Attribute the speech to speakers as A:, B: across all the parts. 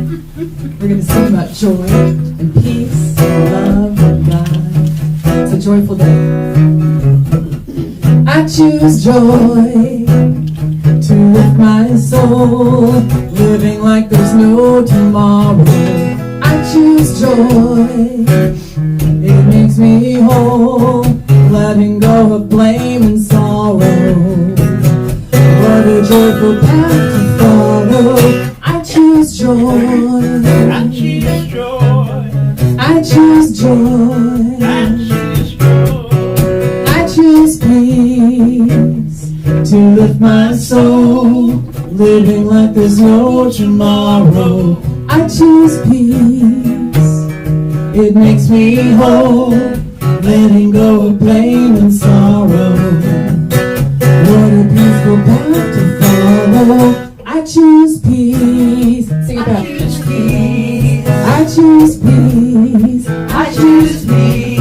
A: We're going to sing about joy and peace and love and God. It's a joyful day. I choose joy to lift my soul, living like there's no tomorrow. I choose joy, it makes me whole, letting go of blame and sorrow. What a joyful path to follow. I choose joy.
B: I choose joy.
A: I choose joy.
B: I choose joy.
A: I choose peace to lift my soul, living like there's no tomorrow. I choose peace, it makes me whole, letting go of blame and sorrow. What a peaceful path to follow. I choose peace. Sing it
B: I
A: out.
B: choose peace.
A: I choose peace.
B: I choose peace.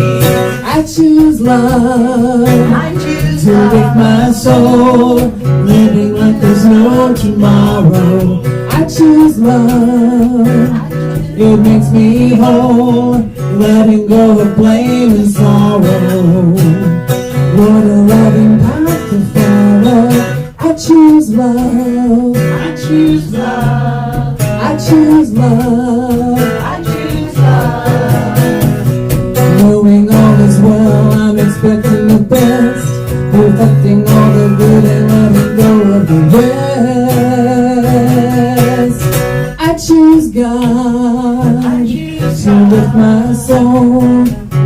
A: I choose love.
B: I choose
A: To lift my soul, living like there's no tomorrow. I choose love. It makes me whole, letting go of blame and sorrow. What a loving path to follow. I choose love.
B: I choose love.
A: I choose love.
B: I choose love.
A: Knowing all is well, I'm expecting the best, perfecting all the good and letting go of the rest. I choose God to lift my soul,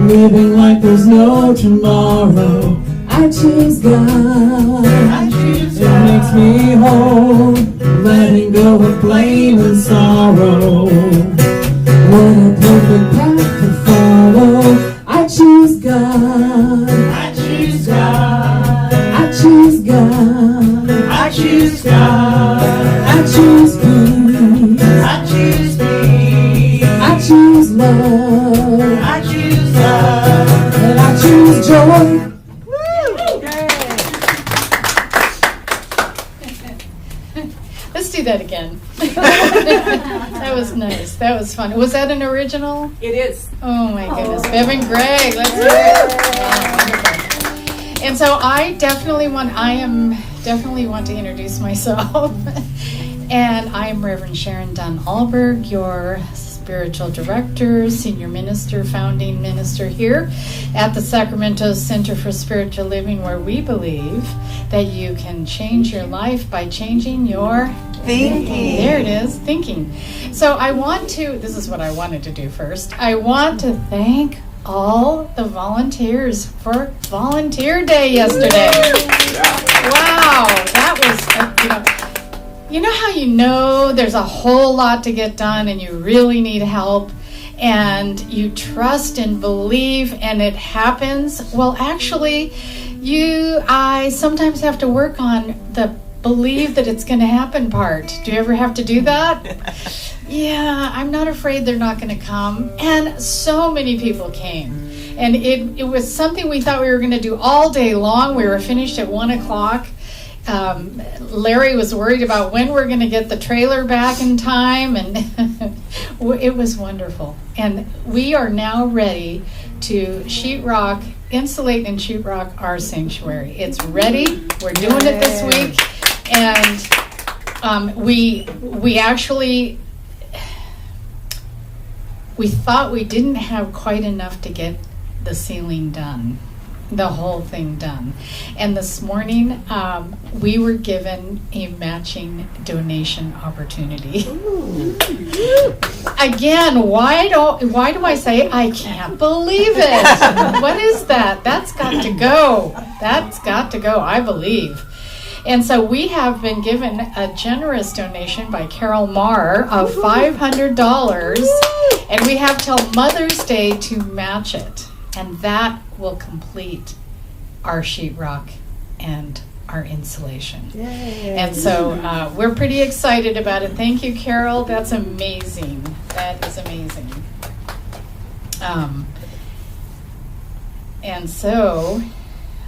A: living like there's no tomorrow. I choose God.
B: I choose
A: It makes me whole, letting go of blame and sorrow. What a perfect path to follow. I choose God.
B: I choose God.
A: I choose God.
B: I choose God.
A: I choose peace.
B: I choose peace.
A: I choose love.
B: I choose love.
A: And I choose joy.
C: Let's do that again. That was nice. That was fun. Was that an original?
D: It is.
C: Oh my goodness. Bev and Greg, let's hear it. Wow, wonderful. And so I definitely want to introduce myself. And I am Reverend Sharon Dunn-Alberg, your spiritual director, senior minister, founding minister here at the Sacramento Center for Spiritual Living, where we believe that you can change your life by changing your
D: Thinking.
C: There it is, thinking. So this is what I wanted to do first. I want to thank all the volunteers for Volunteer Day yesterday. Wow, that was, you know how you know there's a whole lot to get done and you really need help and you trust and believe and it happens? Well, actually, I sometimes have to work on the believe that it's going to happen part. Do you ever have to do that? Yeah, I'm not afraid they're not going to come. And so many people came. And it was something we thought we were going to do all day long. We were finished at 1 o'clock. Larry was worried about when we're going to get the trailer back in time. And it was wonderful. And we are now ready to insulate and sheetrock our sanctuary. It's ready. We're doing it this week. And we actually thought we didn't have quite enough to get the ceiling done, the whole thing done. And this morning we were given a matching donation opportunity. Again, why do I say I can't believe it? What is that? That's got to go. That's got to go, I believe. And so we have been given a generous donation by Carol Marr of $500, and we have till Mother's Day to match it. And that will complete our sheetrock and our insulation.
D: Yay.
C: And so we're pretty excited about it. Thank you, Carol. That's amazing. That is amazing. And so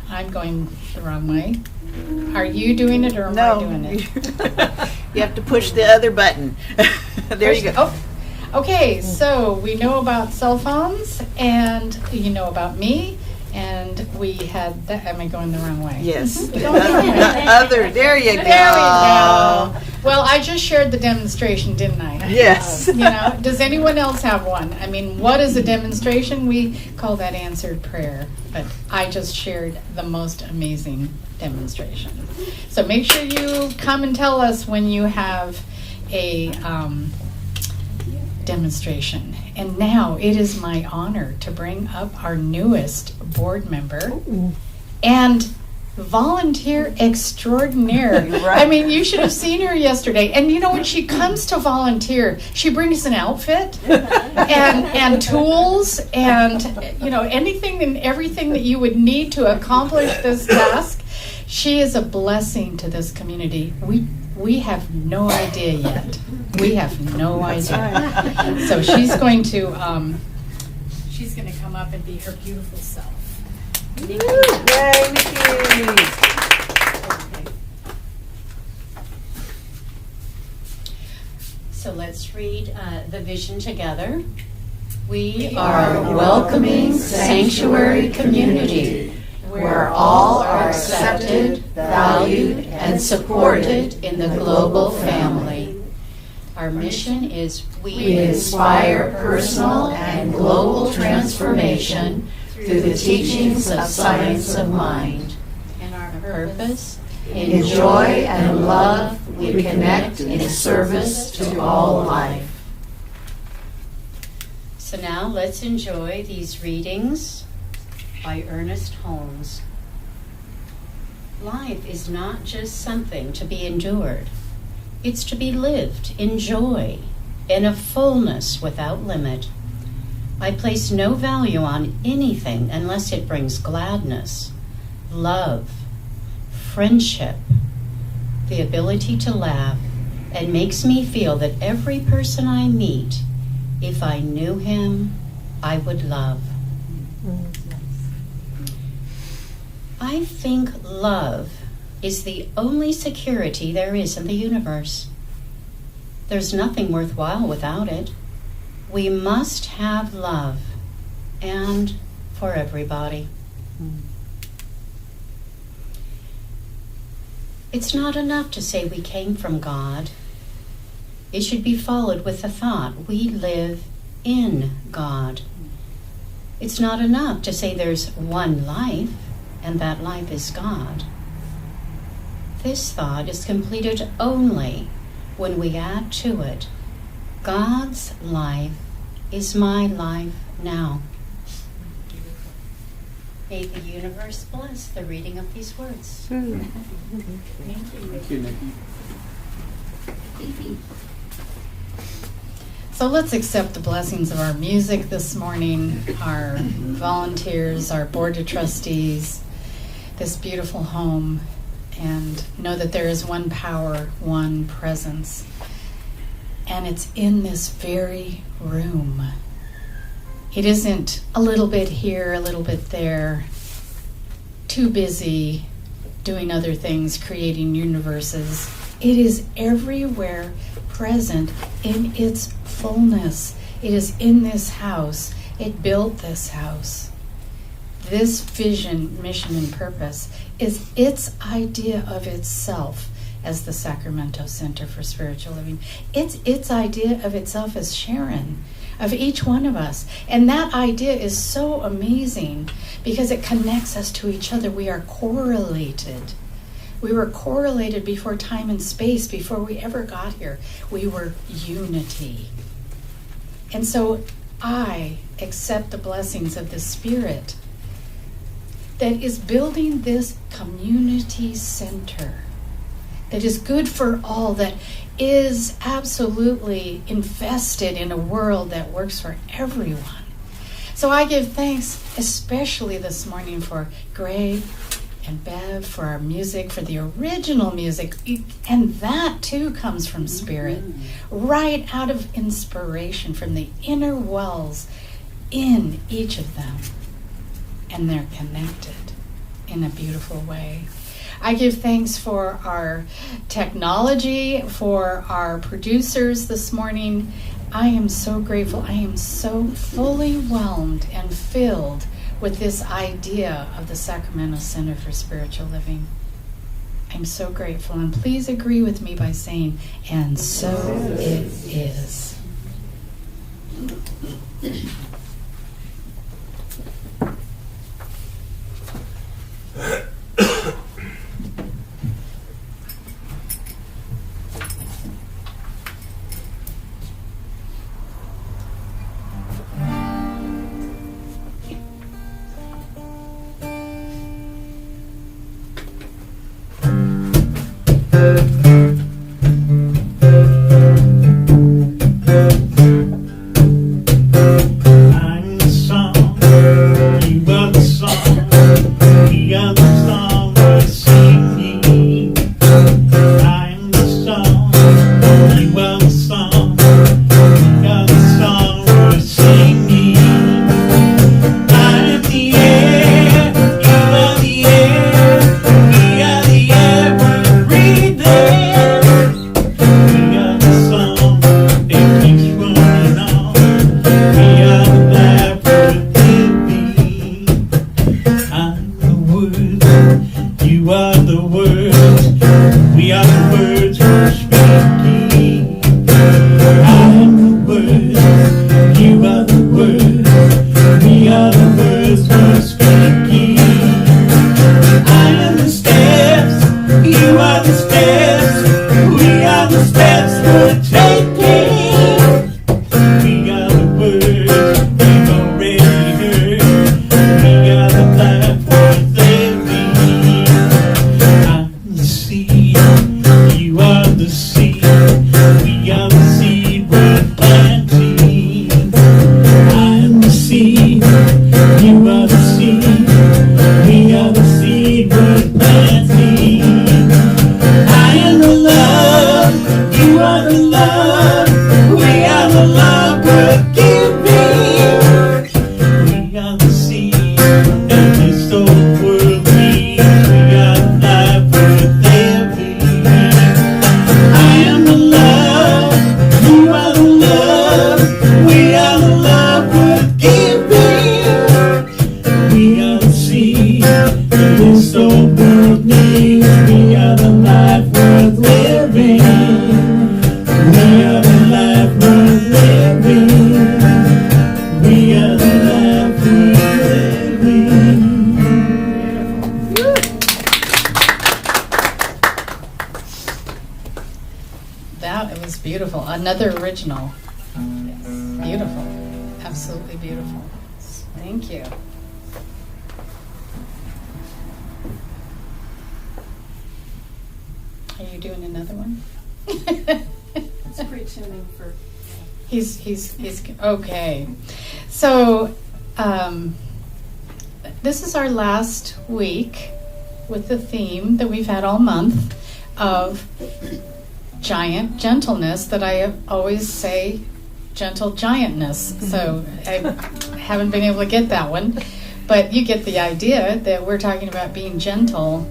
C: I'm going the wrong way. Are you doing it or am I doing it?
D: You have to push the other button. There you go.
C: Oh, okay, so we know about cell phones, and you know about me, and we had that. Am I going the wrong way?
D: Yes.
C: Going the wrong way.
D: The other. There you go.
C: There we go. Well, I just shared the demonstration, didn't I?
D: Yes.
C: You know, does anyone else have one? I mean, what is a demonstration? We call that answered prayer, but I just shared the most amazing demonstration. So make sure you come and tell us when you have a demonstration. And now it is my honor to bring up our newest board member and volunteer extraordinaire.
D: Right.
C: I mean, you should have seen her yesterday. And you know, when she comes to volunteer, she brings an outfit and tools and, you know, anything and everything that you would need to accomplish this task. She is a blessing to this community. We have no idea yet. We have no idea. So she's going to come up and be her beautiful self.
D: Yay, Nikki.
E: So let's read the vision together. We are a welcoming sanctuary community where all are accepted, valued, and supported in the global family. Our mission is we inspire personal and global transformation through the teachings of science of mind. And our purpose, in joy and love, we connect in service to all life. So now let's enjoy these readings by Ernest Holmes. Life is not just something to be endured. It's to be lived in joy, in a fullness without limit. I place no value on anything unless it brings gladness, love, friendship, the ability to laugh, and makes me feel that every person I meet, if I knew him, I would love. I think love is the only security there is in the universe. There's nothing worthwhile without it. We must have love, and for everybody. It's not enough to say we came from God. It should be followed with the thought we live in God. It's not enough to say there's one life, and that life is God. This thought is completed only when we add to it, God's life is my life now. May the universe bless the reading of these words.
F: Thank you, Nikki.
C: So let's accept the blessings of our music this morning, our volunteers, our board of trustees, this beautiful home, and know that there is one power, one presence, and it's in this very room. It isn't a little bit here, a little bit there, too busy doing other things, creating universes. It is everywhere present in its fullness. It is in this house. It built this house. This vision, mission, and purpose is its idea of itself as the Sacramento Center for Spiritual Living. It's its idea of itself as Sharon, of each one of us. And that idea is so amazing because it connects us to each other. We are correlated. We were correlated before time and space, before we ever got here. We were unity. And so I accept the blessings of the Spirit that is building this community center that is good for all, that is absolutely invested in a world that works for everyone. So I give thanks especially this morning for Greg and Bev, for our music, for the original music. And that too comes from Spirit, right out of inspiration from the inner wells in each of them. And they're connected in a beautiful way. I give thanks for our technology, for our producers this morning. I am so grateful. I am so fully whelmed and filled with this idea of the Sacramento Center for Spiritual Living. I'm so grateful. And please agree with me by saying, and so it is.
B: I'm the song, you are the song, we are the song we're singing. I'm the song, you are the song, we are the song we're singing. I'm the air, you are the air, we are the air we're breathing. We are the song that keeps running on. We are the life worth living. I'm the words, you are the words, we are the words we're speaking. I'm the words, you are the words, we are the words we're speaking. I am the steps, you are the steps, we are the steps we're taking. We are the words we've already heard. We are the life worth living. I'm the seed, you are the seed. We are the seed we're planting. I'm the seed, you are the seed. We are the seed we're planting. I am the love, you are the love. We are the love we're giving. We are the seed that this whole world needs. We are the life worth living. I am the love, you are the love. We are the love we're giving. We are the seed that this whole world needs. We are the life worth living. We are the life worth living. We are the life worth living.
C: That was beautiful. Another original. Beautiful. Absolutely beautiful. Thank you. Are you doing another one?
F: It's pre-tuning for.
C: He's okay. So, this is our last week with the theme that we've had all month of giant gentleness, that I always say gentle giantness. So I haven't been able to get that one, but you get the idea that we're talking about being gentle.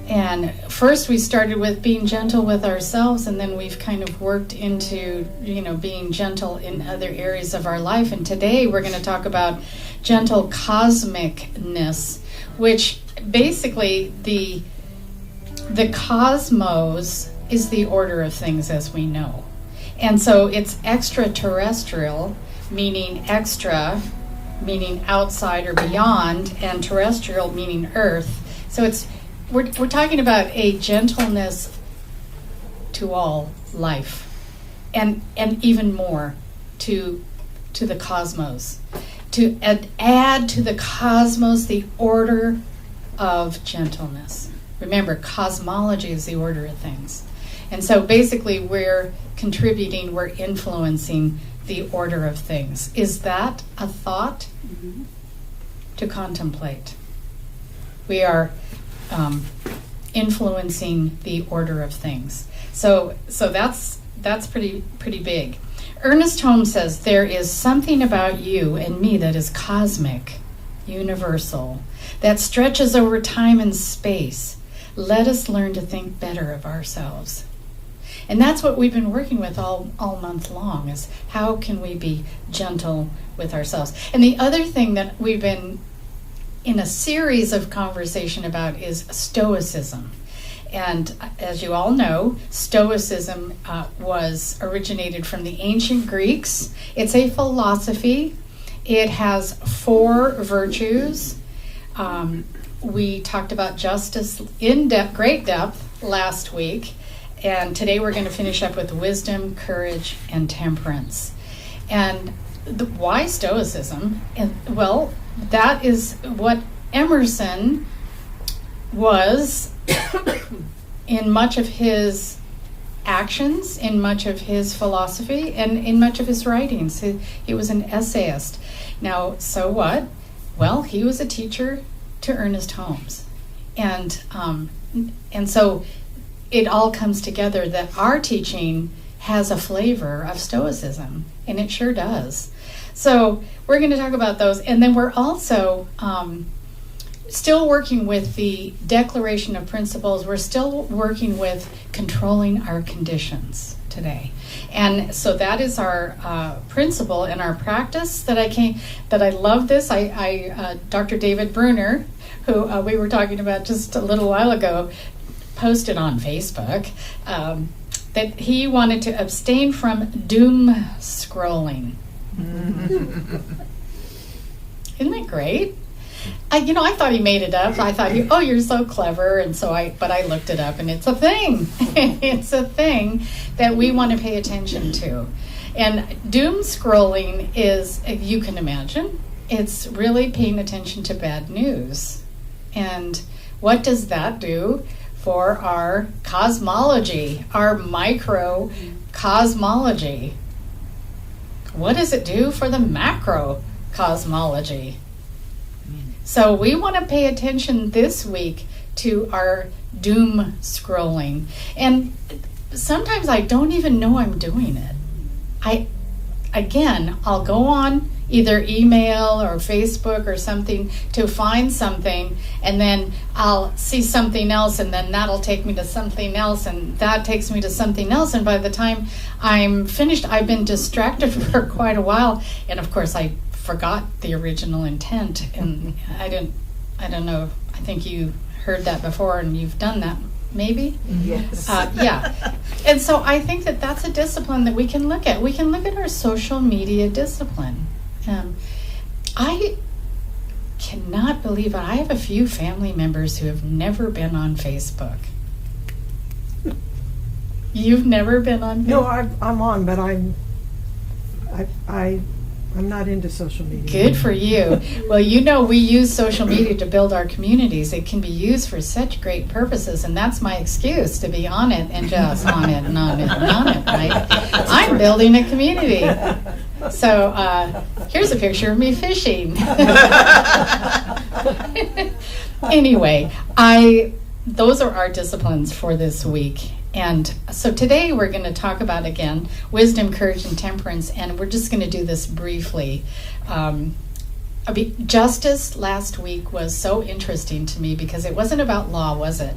C: And first we started with being gentle with ourselves, and then we've kind of worked into, being gentle in other areas of our life. And today we're going to talk about gentle cosmic-ness, which basically the cosmos is the order of things as we know. And so it's extraterrestrial, meaning extra, meaning outside or beyond, and terrestrial, meaning earth. So we're talking about a gentleness to all life, and even more to the cosmos, to add to the cosmos the order of gentleness. Remember, cosmology is the order of things. And so basically we're contributing, we're influencing the order of things. Is that a thought to contemplate? We are influencing the order of things. So that's pretty big. Ernest Holmes says, there is something about you and me that is cosmic, universal, that stretches over time and space, let us learn to think better of ourselves. And that's what we've been working with all month long, is how can we be gentle with ourselves. And the other thing that we've been in a series of conversation about is Stoicism. And as you all know, Stoicism was originated from the ancient Greeks. It's a philosophy. It has 4 virtues. We talked about justice in great depth last week. And today we're going to finish up with wisdom, courage, and temperance. And why Stoicism? Well, that is what Emerson was in much of his actions, in much of his philosophy, and in much of his writings. He was an essayist. Now, so what? Well, he was a teacher to Ernest Holmes. And so it all comes together that our teaching has a flavor of Stoicism, and it sure does. So we're going to talk about those, and then we're also still working with the Declaration of Principles. We're still working with controlling our conditions today, and so that is our principle and our practice that I love this. Dr. David Bruner, who we were talking about just a little while ago, posted on Facebook that he wanted to abstain from doom scrolling. Isn't that great? I thought he made it up. I thought, you're so clever, and but I looked it up, and it's a thing. It's a thing that we want to pay attention to. And doom scrolling is, if you can imagine, it's really paying attention to bad news. And what does that do for our cosmology, our micro cosmology? What does it do for the macro cosmology? So we want to pay attention this week to our doom scrolling. And sometimes I don't even know I'm doing it. I'll go on either email or Facebook or something to find something, and then I'll see something else, and then that'll take me to something else, and that takes me to something else, and by the time I'm finished, I've been distracted for quite a while, and of course I forgot the original intent, and I don't know, I think you heard that before, and you've done that, maybe?
D: Yes.
C: Yeah. And so I think that that's a discipline that we can look at. We can look at our social media discipline. I cannot believe it. I have a few family members who have never been on Facebook. You've never been on Facebook?
G: No, I'm on, but I'm not into social media.
C: Good for you. Well, we use social media to build our communities. It can be used for such great purposes, and that's my excuse to be on it and just on it and on it and on it, right? I'm building a community. So here's a picture of me fishing. Anyway, those are our disciplines for this week. And so today we're going to talk about, again, wisdom, courage, and temperance, and we're just going to do this briefly. Justice last week was so interesting to me because it wasn't about law, was it?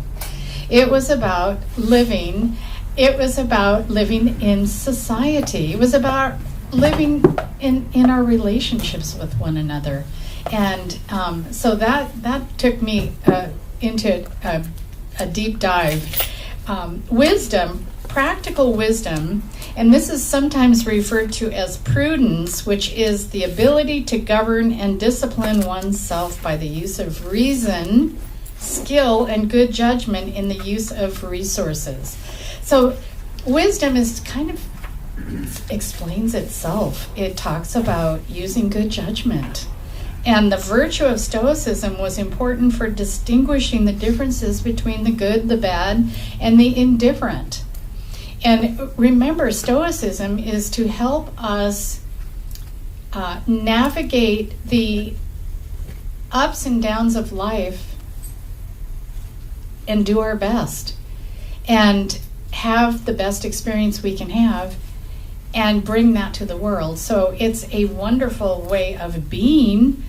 C: It was about living. It was about living in society. It was about living in our relationships with one another. And so that took me into a deep dive. Wisdom, practical wisdom, and this is sometimes referred to as prudence, which is the ability to govern and discipline oneself by the use of reason, skill, and good judgment in the use of resources. So wisdom is kind of explains itself. It talks about using good judgment. And the virtue of Stoicism was important for distinguishing the differences between the good, the bad, and the indifferent. And remember, Stoicism is to help us navigate the ups and downs of life and do our best and have the best experience we can have and bring that to the world. So it's a wonderful way of being.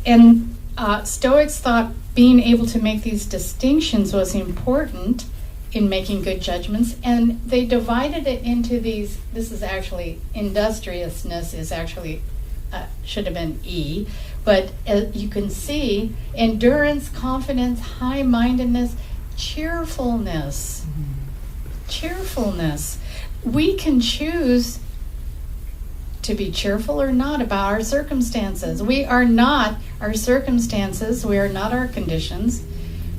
C: And Stoics thought being able to make these distinctions was important in making good judgments, and they divided it into these. This is actually, industriousness is actually, should have been E, but you can see endurance, confidence, high-mindedness, cheerfulness. Cheerfulness. We can choose to be cheerful or not about our circumstances. We are not our circumstances. We are not our conditions.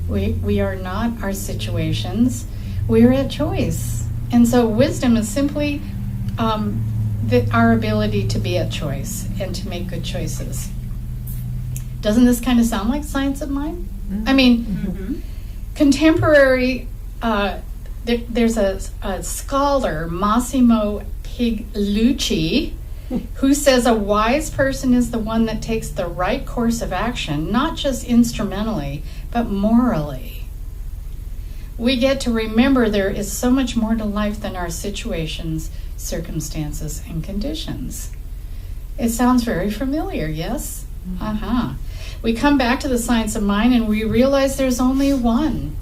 C: We are not our situations. We are at choice. And so wisdom is simply our ability to be at choice and to make good choices. Doesn't this kind of sound like science of mind? I mean, contemporary, there's a scholar, Massimo Pigliucci, who says a wise person is the one that takes the right course of action, not just instrumentally, but morally. We get to remember there is so much more to life than our situations, circumstances, and conditions. It sounds very familiar, yes? We come back to the science of mind and we realize there's only one.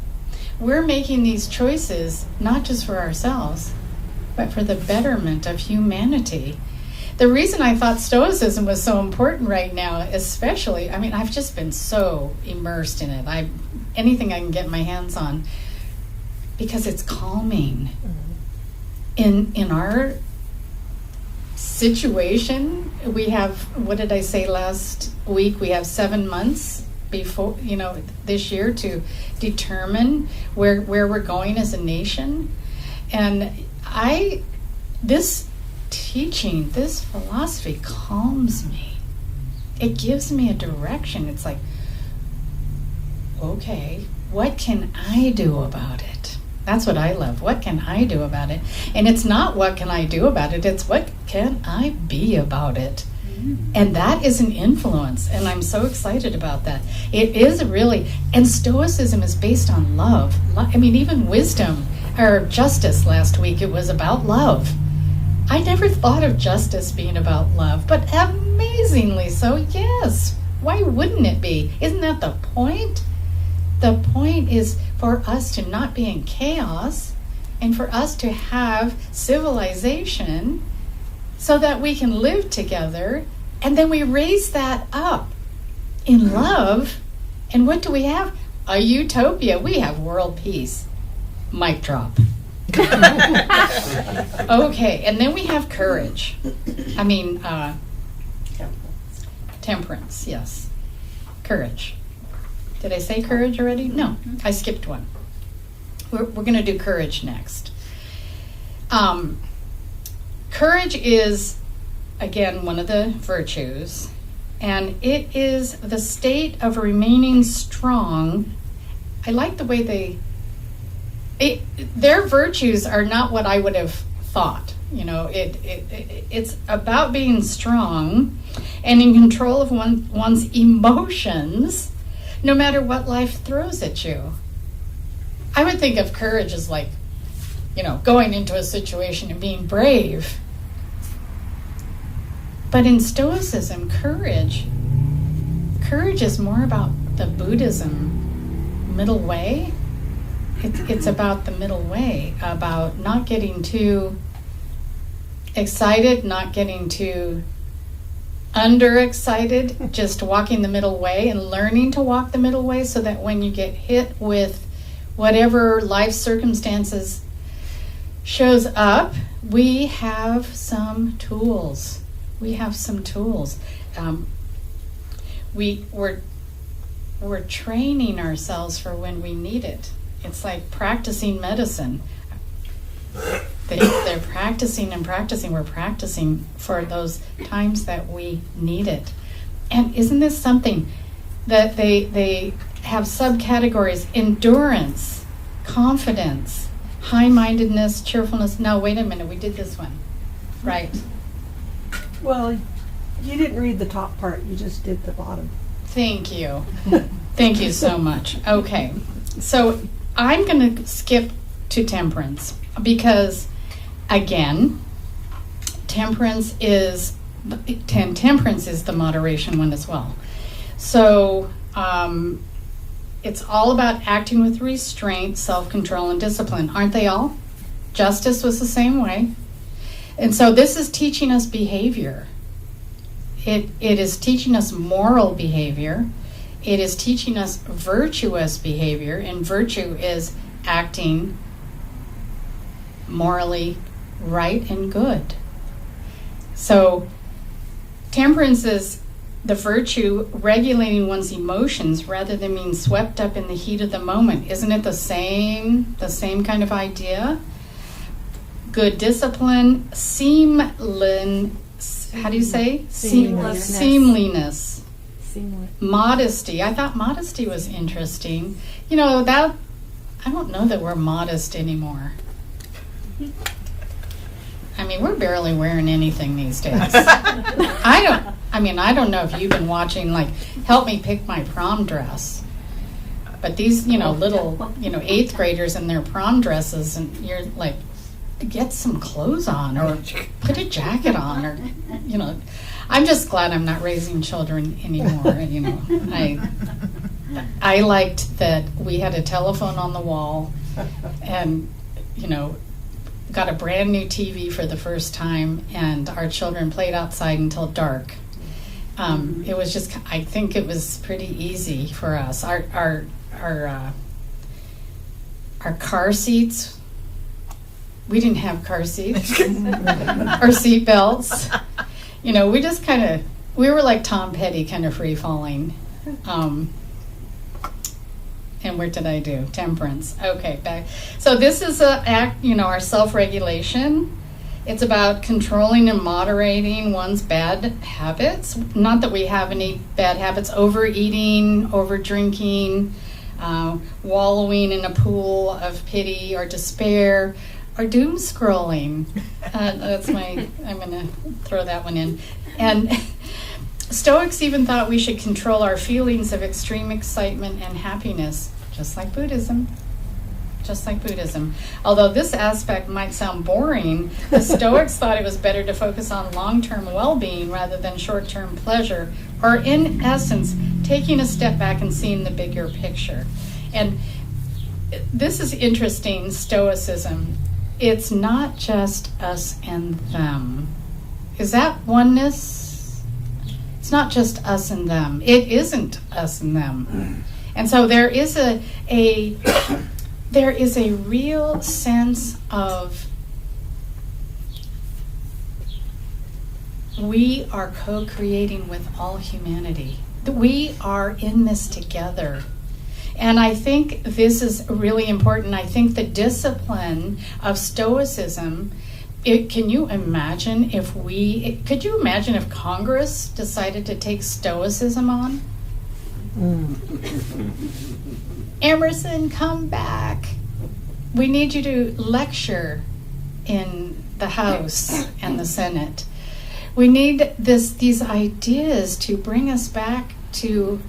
C: We're making these choices not just for ourselves, but for the betterment of humanity. The reason I thought Stoicism was so important right now, especially, I mean, I've just been so immersed in it. Anything I can get my hands on, because it's calming. In our situation, we have, what did I say last week? We have 7 months before, this year to determine where we're going as a nation. And this teaching, this philosophy calms me. It gives me a direction. It's like, okay, what can I do about it? That's what I love. What can I do about it? And it's not what can I do about it, it's what can I be about it? And that is an influence, and I'm so excited about that. It is really, and Stoicism is based on love. I mean, even wisdom, or justice last week, it was about love. I never thought of justice being about love, but amazingly so, yes. Why wouldn't it be? Isn't that the point? The point is for us to not be in chaos and for us to have civilization so that we can live together, and then we raise that up in love. And what do we have? A utopia. We have world peace. Mic drop. Okay, and then we have courage. I mean, temperance, yes. Courage. Did I say courage already? No, I skipped one. We're going to do courage next. Courage is, again, one of the virtues, and it is the state of remaining strong. I like the way their virtues are not what I would have thought. It's about being strong and in control of one's emotions, no matter what life throws at you. I would think of courage as like, going into a situation and being brave. But in Stoicism, courage is more about the Buddhism middle way. It's about the middle way, about not getting too excited, not getting too underexcited, just walking the middle way and learning to walk the middle way so that when you get hit with whatever life circumstances shows up, we have some tools. We're training ourselves for when we need it. It's like practicing medicine. They're practicing and practicing. We're practicing for those times that we need it. And isn't this something that they have subcategories? Endurance, confidence, high-mindedness, cheerfulness. No, wait a minute. We did this one. Right.
G: Well, you didn't read the top part. You just did the bottom.
C: Thank you. Thank you so much. Okay. So I'm going to skip to temperance because, again, temperance is the moderation one as well. So It's all about acting with restraint, self-control, and discipline. Aren't they all? Justice was the same way. And so this is teaching us behavior. It is teaching us moral behavior. It is teaching us virtuous behavior, and virtue is acting morally right and good. So temperance is the virtue regulating one's emotions rather than being swept up in the heat of the moment. Isn't it the same kind of idea? Good discipline, how do you say? Seemliness. Modesty. I thought modesty was interesting. You know, I don't know that we're modest anymore. I mean, we're barely wearing anything these days. I don't know if you've been watching, like, help me pick my prom dress. But these, little, 8th graders in their prom dresses, and you're like, get some clothes on or put a jacket on, or, I'm just glad I'm not raising children anymore. I liked that we had a telephone on the wall and, got a brand new TV for the first time, and our children played outside until dark. It was just, I think it was pretty easy for us. Our car seats, we didn't have car seats or seat belts. We just we were like Tom Petty, kind of free falling. And what did I do? Temperance. Okay, back. So this is our self-regulation. It's about controlling and moderating one's bad habits. Not that we have any bad habits: overeating, overdrinking, wallowing in a pool of pity or despair, or doom scrolling. I'm going to throw that one in. And Stoics even thought we should control our feelings of extreme excitement and happiness, just like Buddhism. Although this aspect might sound boring, the Stoics thought it was better to focus on long-term well-being rather than short-term pleasure, or in essence, taking a step back and seeing the bigger picture. And this is interesting, Stoicism. It's not just us and them. Is that oneness? It's not just us and them. It isn't us and them. And so there is a real sense of we are co-creating with all humanity. We are in this together. And I think this is really important. I think the discipline of Stoicism, could you imagine if Congress decided to take Stoicism on? Emerson, come back. We need you to lecture in the House and the Senate. We need these ideas to bring us back to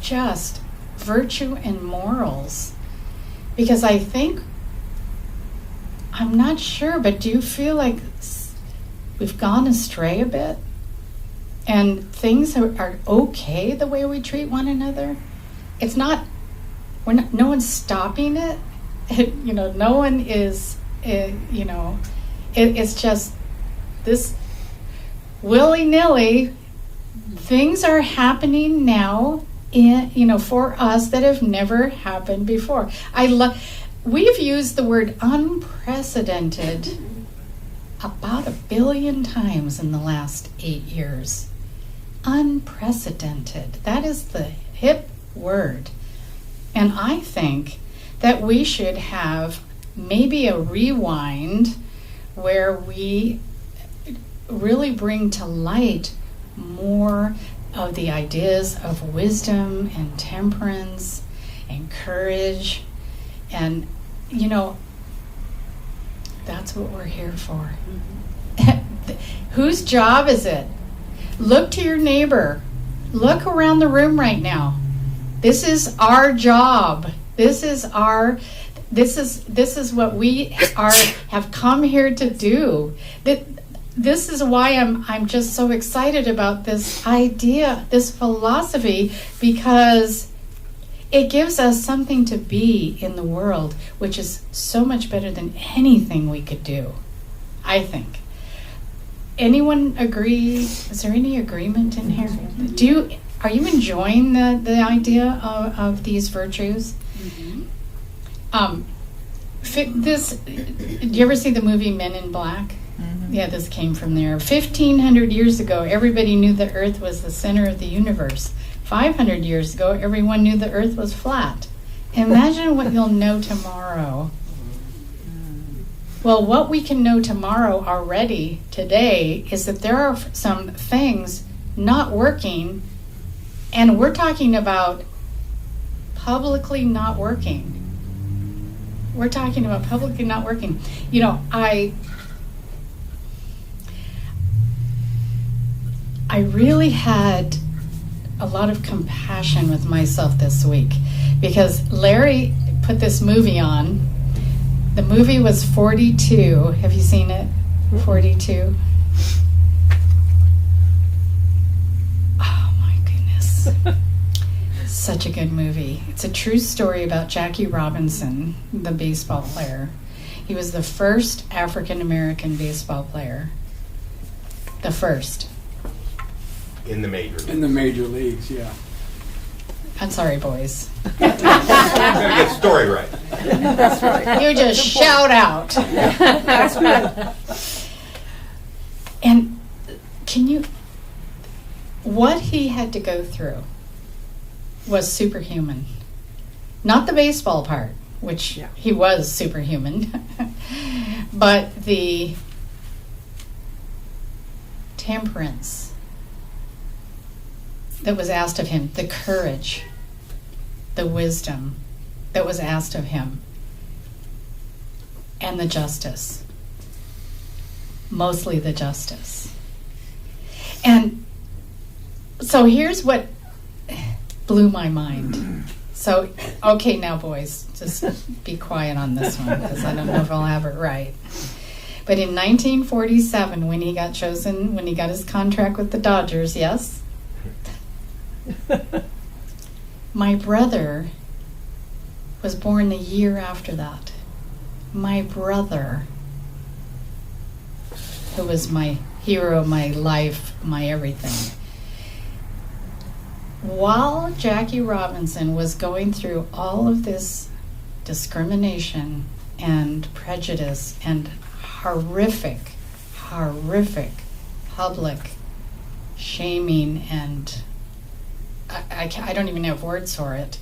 C: just virtue and morals. Because I think, I'm not sure, but do you feel like we've gone astray a bit? And things are okay the way we treat one another? It's not, no one's stopping it. No one is, it's just this willy-nilly. Things are happening now for us that have never happened before. We've used the word unprecedented about 1 billion times in the last 8 years. Unprecedented. That is the hip word. And I think that we should have maybe a rewind where we really bring to light more of the ideas of wisdom and temperance and courage. And, that's what we're here for. Whose job is it? Look to your neighbor. Look around the room right now. This is our job. This is what we have come here to do. this is why I'm just so excited about this idea, this philosophy, because it gives us something to be in the world, which is so much better than anything we could do, I think. Anyone agree? Is there any agreement in here? Are you enjoying the idea of these virtues? Do you ever see the movie Men in Black? Yeah, this came from there. 1,500 years ago, everybody knew the Earth was the center of the universe. 500 years ago, everyone knew the Earth was flat. Imagine what you'll know tomorrow. Well, what we can know tomorrow already, today, is that there are some things not working, and we're talking about publicly not working. We're talking about publicly not working. You know, I really had a lot of compassion with myself this week because Larry put this movie on. The movie was 42. Have you seen it? 42. Oh my goodness. Such a good movie. It's a true story about Jackie Robinson, the baseball player. He was the first African American baseball player. The first.
H: In the major leagues.
I: In the major leagues, yeah.
C: I'm sorry, boys.
H: Gotta get the story right.
G: That's right.
C: You just shout out.
G: That's good.
C: And what he had to go through was superhuman. Not the baseball part, which he was superhuman, but the temperance that was asked of him, the courage, the wisdom that was asked of him, and the justice. Mostly the justice. And so here's what blew my mind. So, okay, now boys, just be quiet on this one because I don't know if I'll have it right. But in 1947, when he got chosen, when he got his contract with the Dodgers, yes? My brother was born a year after that. My brother, who was my hero, my life, my everything. While Jackie Robinson was going through all of this discrimination and prejudice and horrific public shaming, and I don't even have words for it.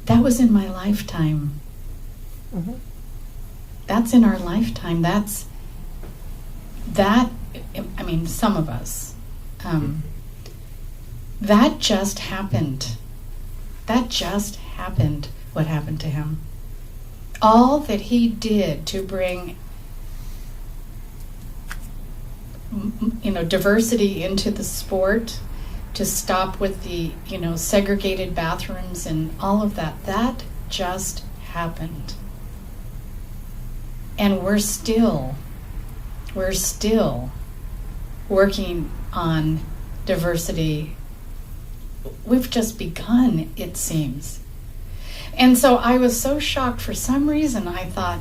C: That was in my lifetime.
G: Mm-hmm.
C: That's in our lifetime. I mean, some of us. That just happened. That just happened, what happened to him. All that he did to bring diversity into the sport, to stop with the segregated bathrooms and all of that just happened. And we're still working on diversity. We've just begun, it seems. And so I was so shocked. For some reason I thought,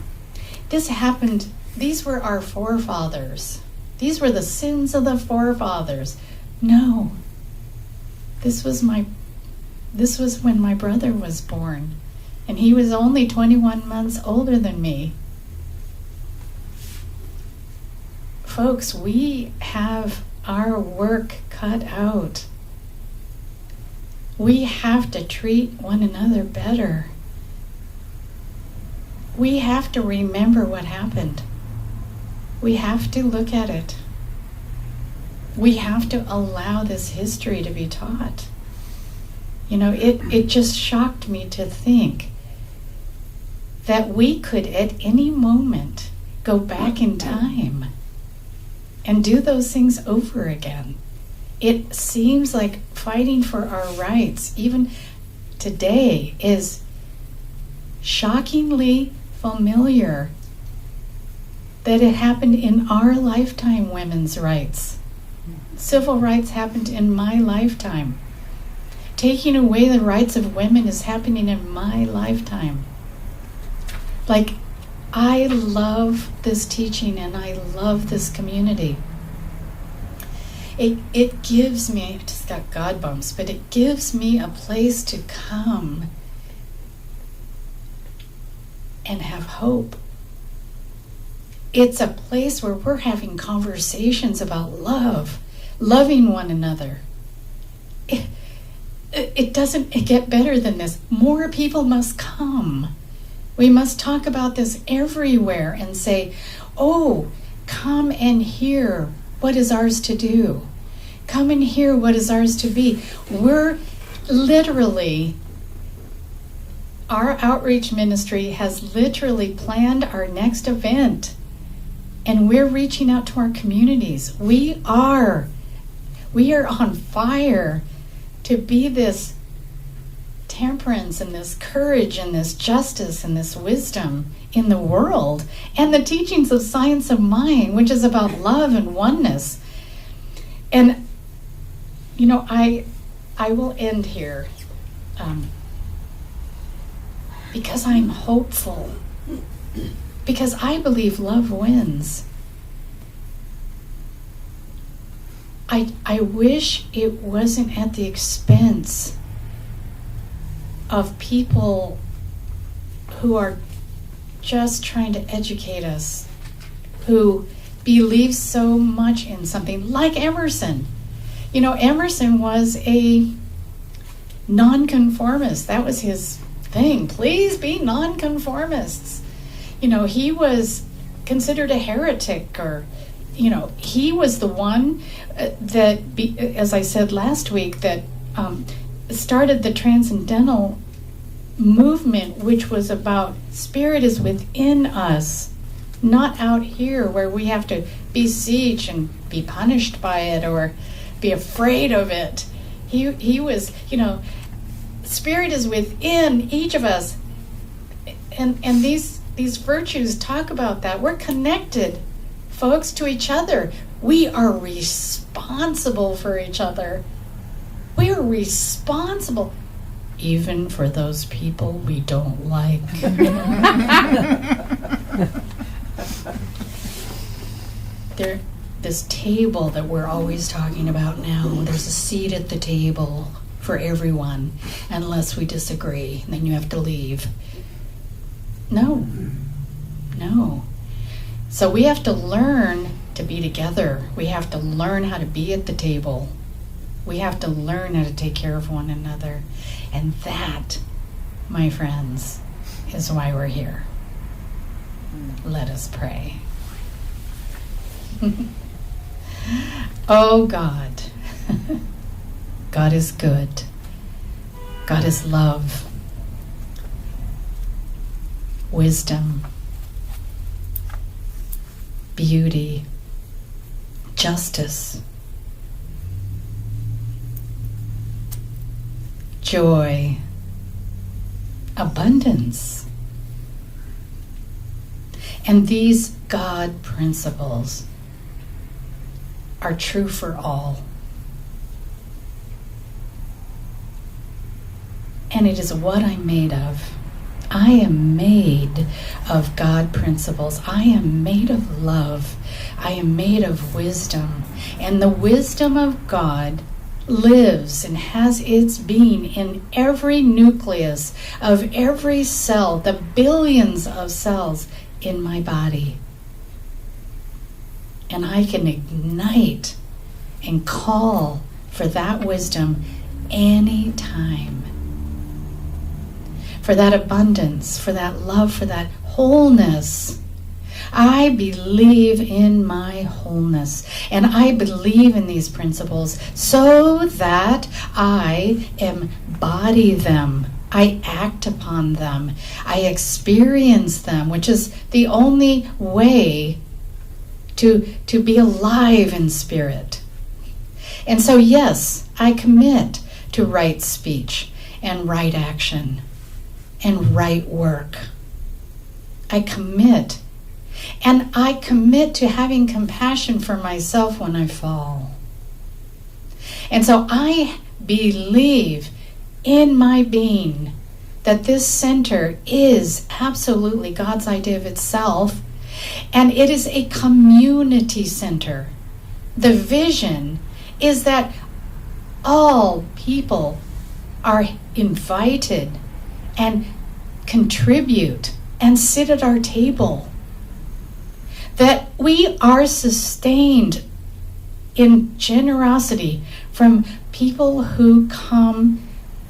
C: this happened, these were our forefathers. These were the sins of the forefathers. No. This was when my brother was born, and he was only 21 months older than me. Folks, we have our work cut out. We have to treat one another better. We have to remember what happened. We have to look at it. We have to allow this history to be taught. It just shocked me to think that we could at any moment go back in time and do those things over again. It seems like fighting for our rights, even today, is shockingly familiar. that it happened in our lifetime, women's rights. Civil rights happened in my lifetime. Taking away the rights of women is happening in my lifetime. Like, I love this teaching and I love this community. It gives me, I just got God bumps, but it gives me a place to come and have hope. It's a place where we're having conversations about love, loving one another. It doesn't get better than this. More people must come. We must talk about this everywhere and say, oh, come and hear what is ours to do. Come and hear what is ours to be. We're literally, our outreach ministry has literally planned our next event. And we're reaching out to our communities. We are on fire to be this temperance and this courage and this justice and this wisdom in the world, and the teachings of Science of Mind, which is about love and oneness. And I will end here because I'm hopeful, because I believe love wins. I wish it wasn't at the expense of people who are just trying to educate us, who believe so much in something, like Emerson. Emerson was a nonconformist. That was his thing. Please be nonconformists. He was considered a heretic, or he was the one that, as I said last week, that started the transcendental movement, which was about spirit is within us, not out here where we have to beseech and be punished by it or be afraid of it. He was, spirit is within each of us, and these virtues talk about that. We're connected, folks, to each other. We are responsible for each other. We are responsible, even for those people we don't like. This table that we're always talking about now, there's a seat at the table for everyone, unless we disagree, then you have to leave. No. So we have to learn to be together. We have to learn how to be at the table. We have to learn how to take care of one another. And that, my friends, is why we're here. Let us pray. Oh God. God is good. God is love. Wisdom. Beauty. Justice. Joy. Abundance. And these God principles are true for all. And it is what I'm made of. I am made of God principles. I am made of love. I am made of wisdom. And the wisdom of God lives and has its being in every nucleus of every cell, the billions of cells in my body. And I can ignite and call for that wisdom anytime. For that abundance, for that love, for that wholeness. I believe in my wholeness, and I believe in these principles so that I embody them. I act upon them. I experience them, which is the only way to be alive in spirit. And so, yes, I commit to right speech and right action and right work. I commit. And I commit to having compassion for myself when I fall. And so I believe in my being that this center is absolutely God's idea of itself, and it is a community center. The vision is that all people are invited and contribute and sit at our table. That we are sustained in generosity from people who come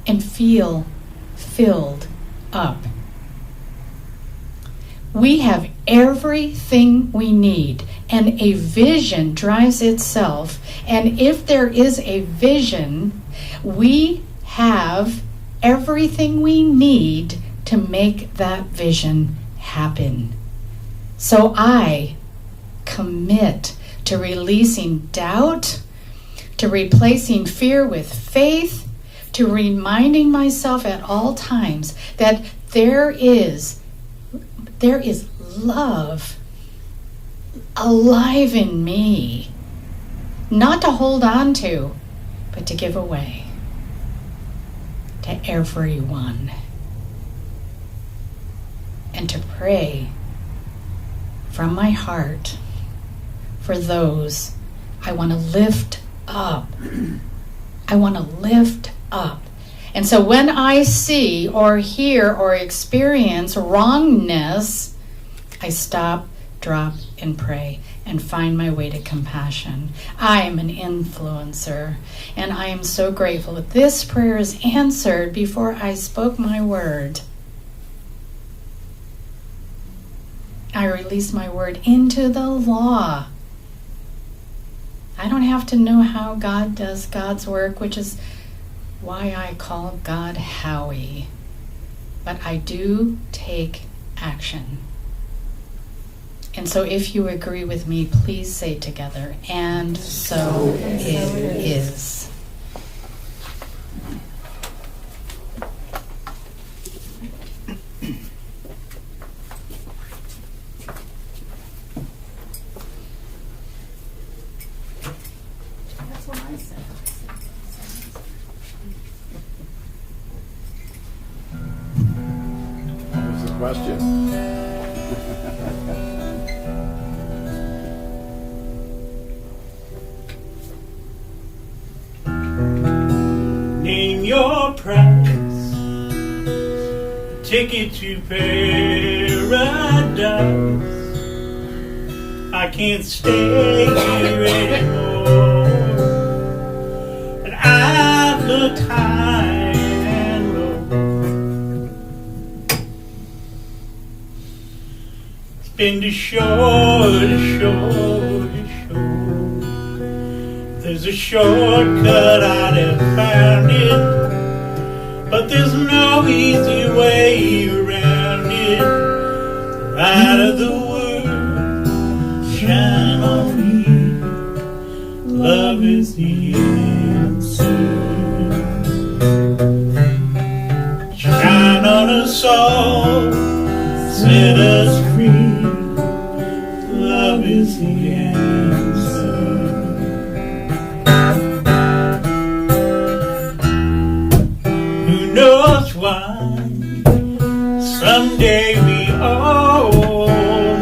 C: and feel filled up. We have everything we need, and a vision drives itself. And if there is a vision, we have everything we need to make that vision happen. So I commit to releasing doubt, to replacing fear with faith, to reminding myself at all times that there is love alive in me, not to hold on to, but to give away to everyone. And to pray from my heart for those I want to lift up. I want to lift up. And so when I see or hear or experience wrongness, I stop, drop, and pray and find my way to compassion. I am an influencer, and I am so grateful that this prayer is answered before I spoke my word. I release my word into the law. I don't have to know how God does God's work, which is why I call God Howie. But I do take action. And so if you agree with me, please say together, and so it is.
F: That's what I said.
I: What's the question?
B: Name your price, ticket to paradise. I can't stay here anymore, and I've looked high and low. It's been to shore to shore to shore. There's a shortcut, I'd have found it, but there's no easy way around it. The light of the world shine on me. Love is the answer. Shine on us all, set us free. Love is the answer. Who knows why? Someday we all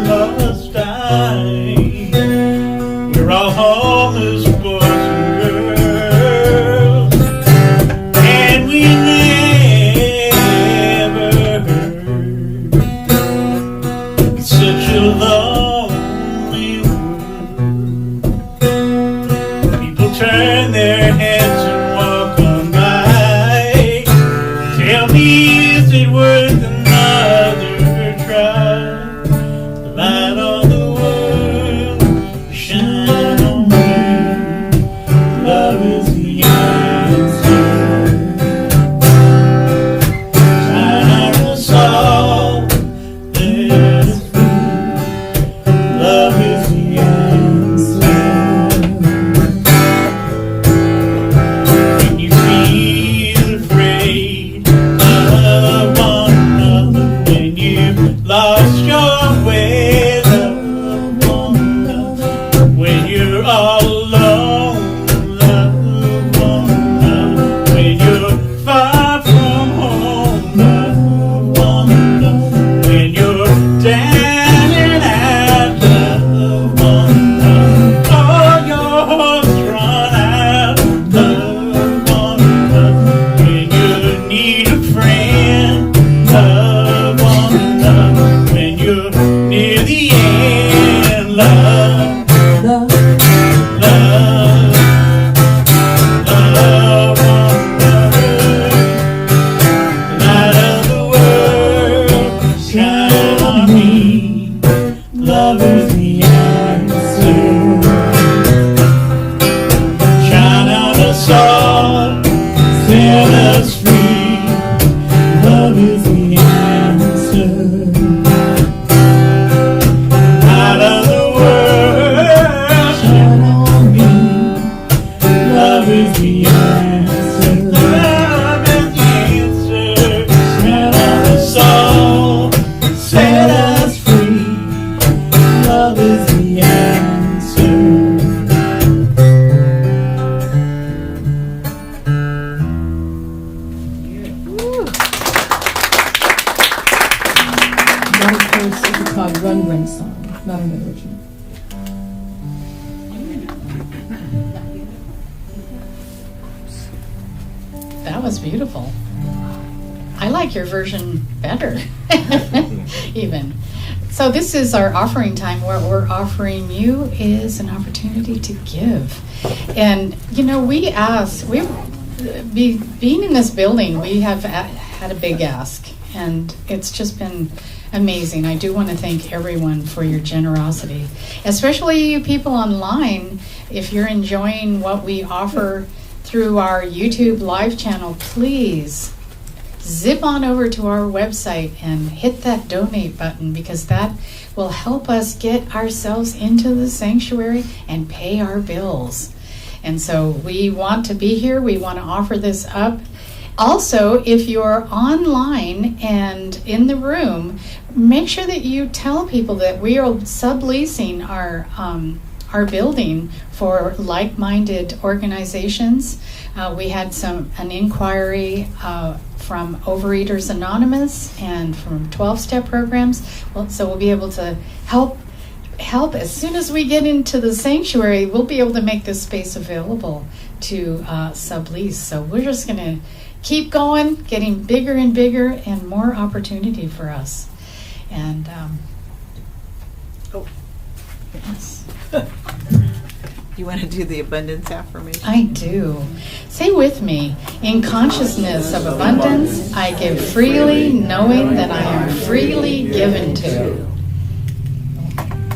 B: must die. We're all homeless boys and girls, and we never heard such a lonely world. People turn their heads and walk on by. Tell me, is it worth another try? The light of the world shine on me. Love is the answer. Shine on us all, let us free. Love is the answer. all alone, loved one, when you're far from home, loved one, when you're down and out, loved one, all your hopes run out, loved one, when you need a friend, loved one, when you're near the end, love,
A: Love,
B: love, love one another. Light of the world, shine on me. Love is the answer. Shine on us all, set us free. Love is the answer. Light of the world, shine on me. Love is the answer. Love is the answer. Shine on us all, set us free. Love is the answer.
A: that of course is the Todd Rundgren song, not an original.
C: That was beautiful. I like your version better, even. So this is our offering time. What we're offering you is an opportunity to give. And, you know, being in this building, we have had a big ask. And it's just been amazing. I do want to thank everyone for your generosity, especially you people online. If you're enjoying what we offer through our YouTube live channel, please zip on over to our website and hit that donate button, because that will help us get ourselves into the sanctuary and pay our bills. And so we want to be here. We want to offer this up. Also, if you're online and in the room, make sure that you tell people that we are subleasing our building for like-minded organizations. We had an inquiry from Overeaters Anonymous and from 12-step programs. So we'll be able to help as soon as we get into the sanctuary. We'll be able to make this space available to sublease. So we're just going to keep going, getting bigger and bigger, and more opportunity for us. And yes.
D: You want to do the abundance affirmation?
C: I do. Say with me, in consciousness of abundance, I give freely, knowing that I am freely given to.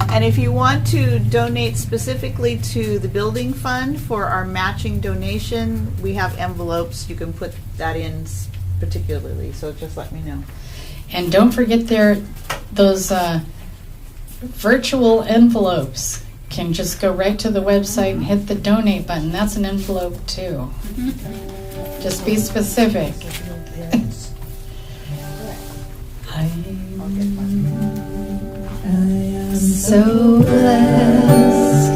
D: And if you want to donate specifically to the building fund for our matching donation, we have envelopes. You can put that in particularly, so just let me know.
C: And don't forget those virtual envelopes. Can just go right to the website and hit the donate button. That's an envelope too. Just be specific. I am so blessed.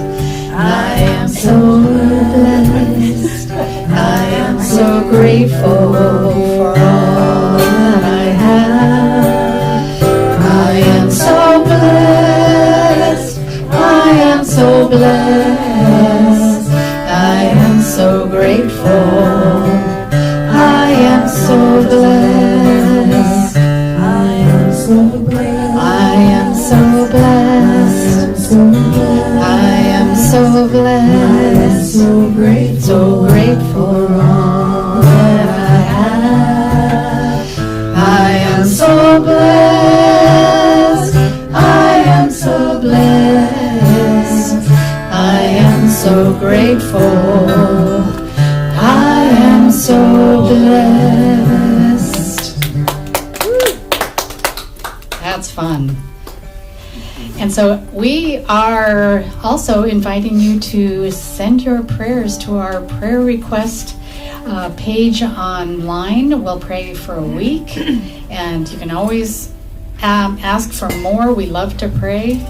C: I am so blessed. I am so grateful for all that I have. I am so blessed. I am so blessed. I am so grateful. I am so blessed. I am so blessed. I am so blessed. I am so blessed. So grateful for all that I have. I am so blessed. I am so blessed. I am so grateful. I am so blessed. That's fun. And so we are also inviting you to send your prayers to our prayer request page online. We'll pray for a week, and you can always ask for more. We love to pray.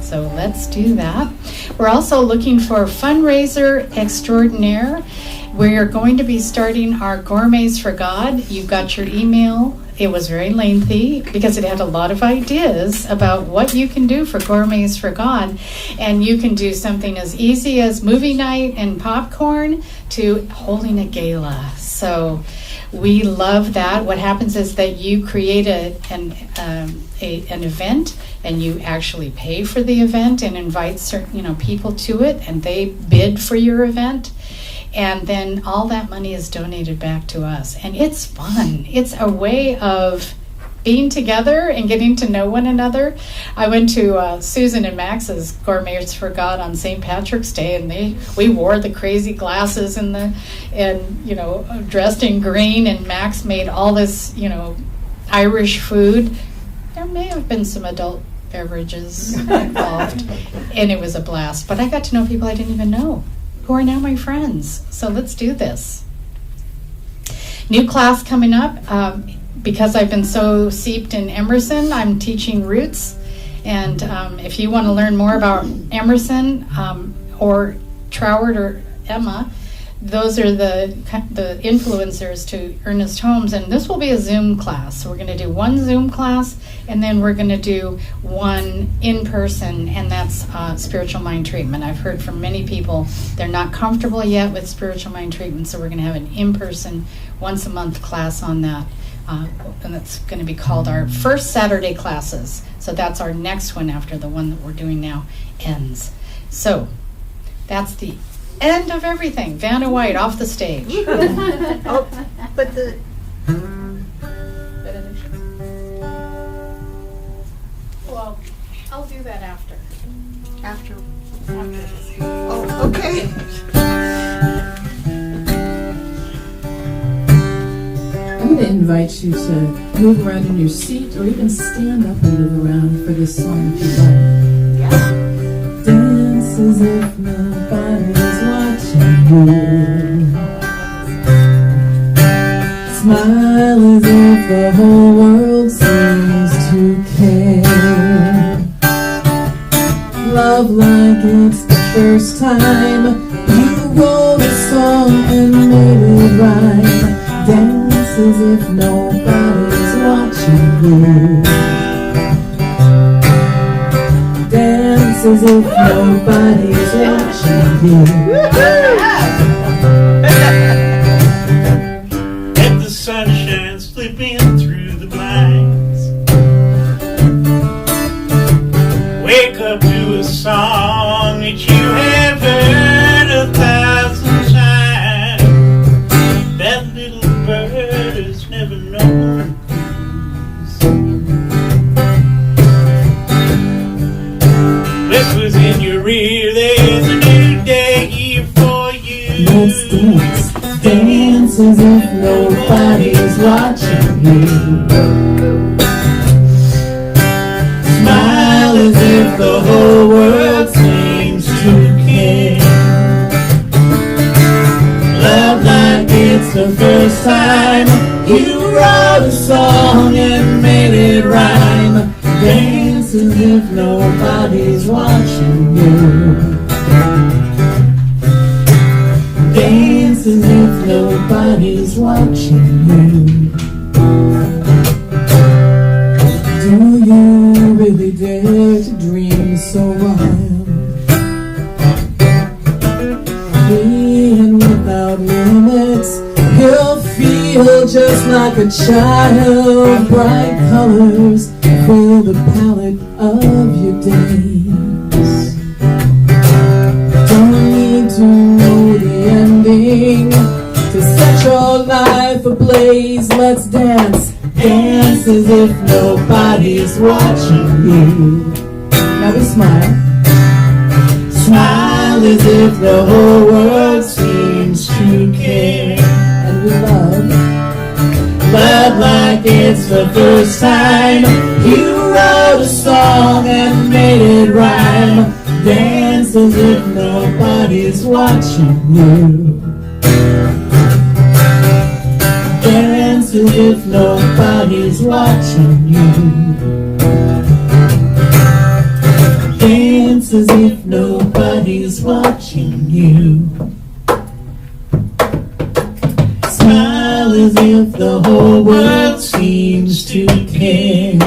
C: So let's do that. We're also looking for fundraiser extraordinaire. We're going to be starting our Gourmets for God. You've got your email. It was very lengthy because it had a lot of ideas about what you can do for Gourmets for God. And you can do something as easy as movie night and popcorn to holding a gala. So we love that. What happens is that you create an event, and you actually pay for the event and invite certain people to it, and they bid for your event. And then all that money is donated back to us. And it's fun. It's a way of being together and getting to know one another. I went to Susan and Max's Gourmets for God on St. Patrick's Day, and we wore the crazy glasses and dressed in green, and Max made all this, Irish food. There may have been some adult beverages involved, and it was a blast. But I got to know people I didn't even know, who are now my friends. So let's do this. New class coming up. Because I've been so seeped in Emerson, I'm teaching Roots. And if you want to learn more about Emerson or Troward or Emma, those are the influencers to Ernest Holmes. And this will be a Zoom class. So we're going to do one Zoom class, and then we're going to do one in person, and that's spiritual mind treatment. I've heard from many people they're not comfortable yet with spiritual mind treatment, so we're going to have an in-person once a month class on that. And that's going to be called our first Saturday classes. So that's our next one after the one that we're doing now ends. So that's the end of everything. Vanna White off the stage.
D: Oh, but the
C: Well, I'll do that after.
D: after.
C: This.
D: Oh, okay.
A: I'm going to invite you to move around in your seat or even stand up and move around for this song if you like. Dance as if nobody's watching you. Smile as if the whole world seems to care. Love like it's the first time you wrote a song and made it rhyme. Dance as if nobody's watching you. Dance as if nobody's watching you.
B: Let the sunshine slip in through the blinds. Wake up to a song that you have heard 1,000 times. That little bird has never known cruise. Whispers in your ear, there's a new day here for you.
A: Let's dance, dance as if nobody's watching you. Smile as if the whole world seems to care. Love like it's the first time you wrote a song and made it rhyme. Dance as if nobody's watching you. Dance as if nobody's watching you. Do you really dare to dream so wild? Free and without limits, you'll feel just like a child. Bright colors fill the palette of your days. Don't need to know the ending to set your life ablaze. Let's dance, dance as if nobody's watching you. Now we smile. Smile as if the whole world seems to care. And we love, love like it's the first time you wrote a song and made it rhyme. Dance as if nobody's watching you. Dance as if nobody's watching you. Dance
B: nobody's watching you. Smile as if the whole world seems to care.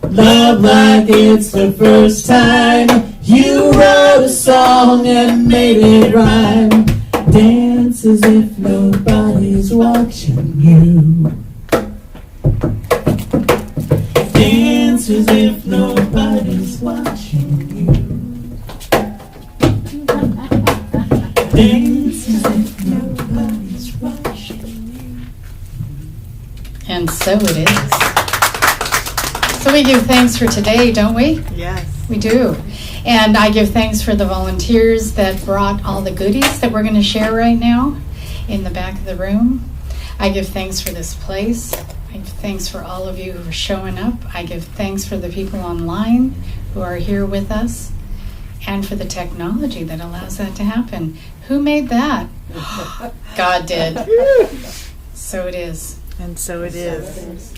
B: Love like it's the first time you wrote a song and made it rhyme. Dance as if nobody's watching you. Dance as if nobody's watching you. Dance as if nobody's watching you.
C: And so it is. So we give thanks for today, don't we?
D: Yes.
C: We do. And I give thanks for the volunteers that brought all the goodies that we're going to share right now in the back of the room. I give thanks for this place. I give thanks for all of you who are showing up. I give thanks for the people online who are here with us, and for the technology that allows that to happen. Who made that? God did. So it is.
D: And so it is.